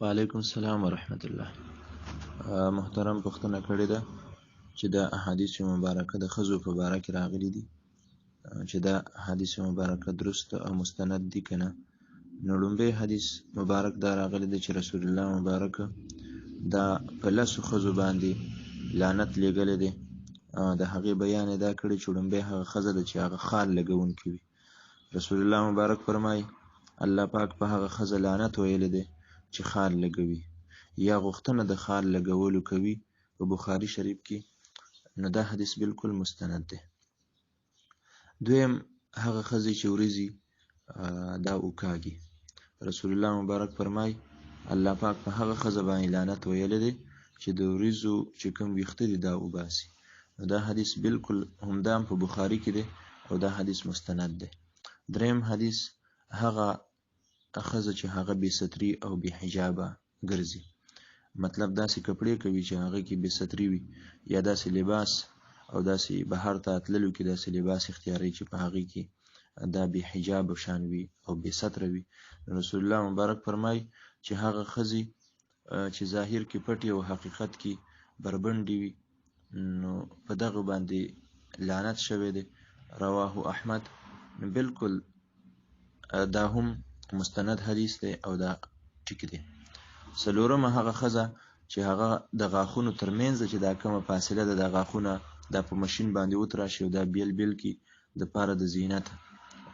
وعلیکم السلام ورحمت الله. محترم پوښتنه کړې ده چې د احادیث مبارکه د ښځو په باره کې راغلي دي چې دا احادیث مبارکه درست او مستند دي که نه. نو لومړی حدیث مبارک دا راغلی دی چې رسول الله مبارک دا په لسو ښځو باندې لعنت لیږلی دی. د هغې بیان یې دا کړی چې لومړی هغه ښځه ده چې هغه خال لګونکې وي. رسول الله مبارک فرمایي الله پاک په هغه ښځه لعنت ویلی دی چې خال لګوي یا غوښتنه د خال لګولو کوي په بخاري شریف کې. نو دا حدیث بالکل مستند دی. دویم هغه ښځې چې وریځي دا وکاږي. رسول الله مبارک فرمای الله پاک په هغه ښځه باندې لعنت ویلی دی چې د وریځو چې کوم ویښته دي دا وباسي. نو دا حدیث بالکل همدام په بخاري کې دی او دا حدیث مستند دی. دریم حدیث هغه ښځه چې هغه بې ستري او بې حجابه ګرځي، مطلب داسې کپړې کوي چې هغه کې بې ستري وي یا داسې لباس او داسې بهر ته تللو کې داسې لباس اختیاري چې په هغې کې دا بې حجابه شان وي او بې ستره وي. رسول الله مبارک فرمای چې هغه ښځې چې ظاهر کې پټې او حقیقت کې بربنډې وي نو په دغه باندې لعنت شوی دی. رواه احمد. بالکل دا هم مستند حدیث دی او دا ټیک دی. څلورمه هغه ښځه چې هغه د غاښونو ترمنځ چې دا کومه فاصله ده د غاښونه دا په ماشین باندې وتراشي او دا بیل بیل کې د پاره د زینت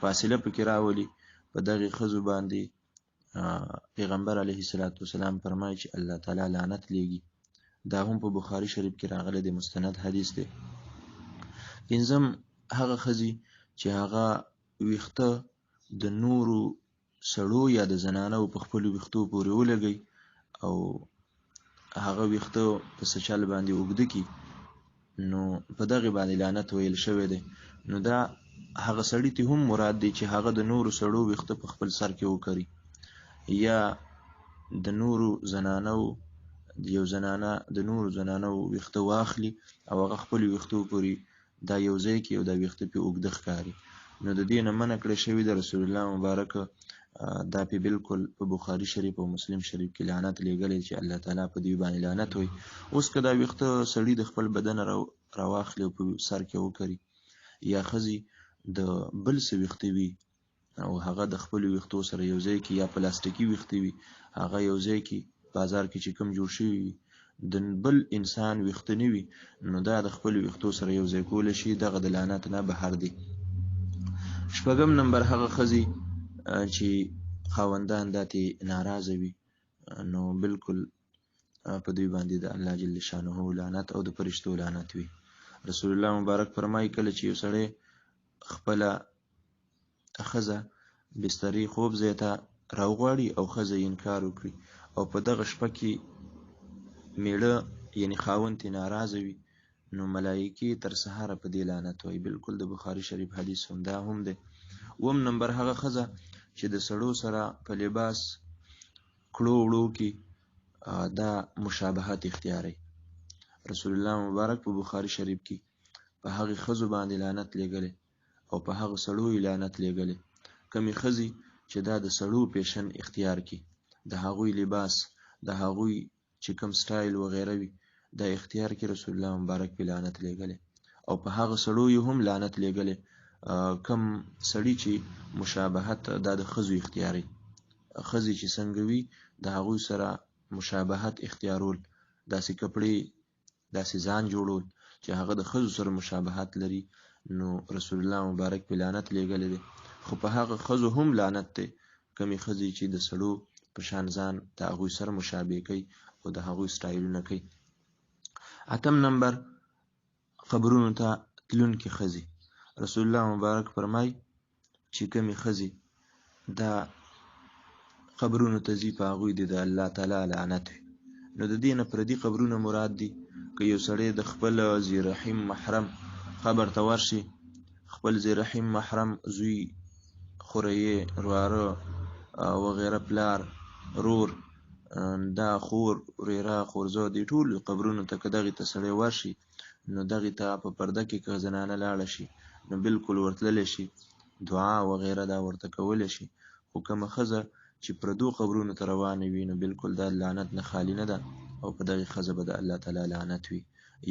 فاصله پکې راولي، په دغې ښځو باندې پیغمبر علیه السلام فرمایي چې الله تعالی لعنت لیږي. دا هم په بخاري شریف کې راغلی دی، مستند حدیث دی. پنځم هغه ښځې چې هغه ویښته د نورو سړو یا د زنانو په خپلو ویښتو پورې ولګوي او هغه ویښته په څه چل باندې اوږده کړي نو په دغې باندې لعنت ویل شوی دی. نو دا هغه سړي ته هم مراد دی چې هغه د نورو سړو ویښته په خپل سر کې وکري یا د نورو زنانو یو زنانه د نورو زنانو ویښته واخلي او هغه خپلو ویښتو پورې دا یو ځای کړي او دا ویښته پې اوږده ښکاري. نو د دې نه منع کړی شوي د رسول الله مبارک دا پې بالکل په بخاري شریف او مسلم شریف کې لعنت لیږلی چې الله تعالی په دوی باندې لعنت وایي. اوس که دا ویښته سړي د خپل بدن راواخلي او په سر کې وکري یا ښځې د بل څه ویښته وي او هغه د خپلو ویښتو سره یو ځای کې یا پلاستیکي ویښته وي هغه یو ځای کې بازار کې چې کوم جوړ شوي وي د بل انسان ویښته نه وي نو دا د خپلو ویښتو سره یو ځای کولی شي، دغه د لعنت نه بهر دی. شپږم نمبر هغه ښځې چې خاوندان داتې ناراضه وي نو بالکل په دوی باندې د الله جل شانه لعنت او د فرشتو لعنت وي. رسول الله مبارک فرمایي کله چې یو سړی خپله ښځه بسترې خوب ځای ته راوغواړي او ښځه یې انکار وکړي او په دغه شپه کې میړه یعنې خاوند ترې ناراضه وي نو ملایکې تر سهاره په دې لعنت وایي. بالکل د بخاري شریف حدیث هم دا هم دی. اووم نمبر هغه ښځه چې د سړو سره په لباس کړو وړو کې دا مشابهت اختیاروي. رسول الله مبارک په بخاري شریف کې په هغې ښځو باندې لعنت لیږلی او په هغه سړو یې لعنت لیږلی کومې ښځې چې دا د سړو پیشن اختیار کړي، د هغوی لباس د هغوی چې کوم سټایل وغیره وي دا اختیار کړي. رسول الله مبارک په لعنت لیږلی او په هغه سړو یې هم لعنت لیږلی کم سړي چې مشابهت دا د ښځو اختیاري، ښځې چې څنګه وي د هغوی سره مشابهت اختیارول، داسې کپړې داسې ځان جوړول چې هغه د ښځو سره مشابهت لري نو رسول الله مبارک په لعنت لیږلی دی. خو په هغه ښځو هم لعنت دی کمې ښځې چې د سړو په شان ځان د هغوی سره مشابه کوي او د هغوی سټایلونه کوي. اتم نمبر قبرونو ته تلونکې ښځې. رسول الله مبارک فرمای چې کومې ښځې دا قبرونو ته ځي په هغوی د الله تعالی لعنت وي. نو د دې نه پردي قبرونه مراد دي. که یو سړی د خپل ذی رحم محرم قبر ته ورشي، خپل ذی رحم محرم زوی، خوریې، وراره وغیره، پلار، رور، دا خور، ورېره، خورزه، دې ټولو قبرونو ته که دغې ته سړی ورشي نو دغې ته په پرده کې که زنانه لاړه شي نو بالکل ورتللی شي، دعا وغیره دا ورته کولی شي. خو کومه ښځه چې پردو قبرونو ته روانې وي نو بالکل دا لعنت نه خالي نه ده او په دغې ښځه به د الله تعالی لعنت وي.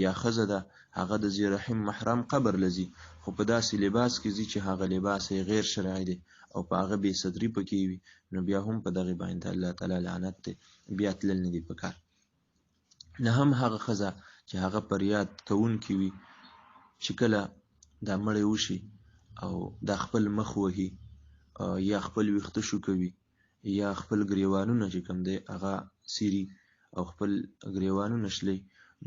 یا ښځه ده هغه د ذی رحم محرم قبر لځي خو په داسې لباس کې ځي چې هغه لباس یې غیر شرعي دی او په هغه بې صدري پکې وي نو بیا هم په دغې باندې د الله تعالی لعنت دی، بیا تلل نه دي پکار. نه هم هغه ښځه چې هغه فریاد کوونکې وي چې کله دا مړی وشي او دا خپل مخ وهي یا خپل ویښته شوکوي یا خپل ګریوانونه چې کوم دی هغه څیري او خپل ګریوانونه شلی،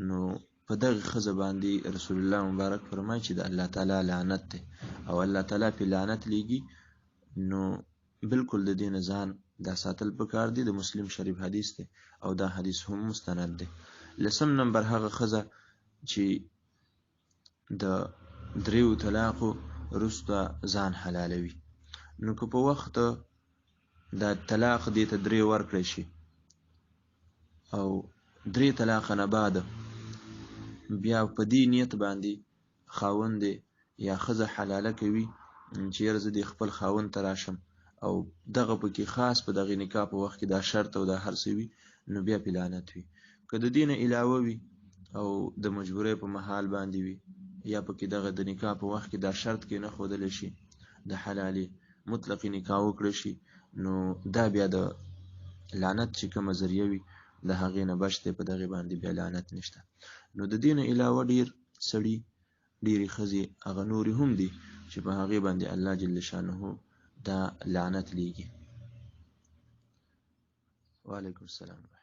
نو په دغې ښځه باندې رسول الله مبارک فرمایي چې د الله تعالی لعنت دی او الله تعالی پې لعنت لیږي. نو بالکل د دې نه ځان دا ساتل پکار دی. د مسلم شریف حدیث دی او دا حدیث هم مستند دی. 10 نمبر هغه ښځه چې د 3 طلاقو وروسته ځان حلالوي. نو که په وخت دا طلاق دې ته 3 ورکړی شي او 3 طلاق نه بعد بیا په دې نیت باندې خاوند یا ښځه حلاله کوي چې یاره زه دې خپل خاوند ته راشم او دغه پکې خاص په دغې نکاح په وخت کې دا شرط او دا هر څه وي نو بیا پې لعنت وي. که د دې نه علاوه وي او د مجبورۍ په محال باندې وي یا پکې دغه د نکاح په وخت کې دا شرط کې نه ښودلی شي د حلالې مطلقې نکاح وکړی شي نو دا بیا د لعنت چې کومه ذریعه وي د هغې نه بچ دی، په دغې باندې بیا لعنت نشته. نو د دې نه علاوه ډېر سړي ډېرې ښځې هغه نورې هم دي چې په هغې باندې الله جل شانه دا لعنت لیږي. وعلیکم السلام.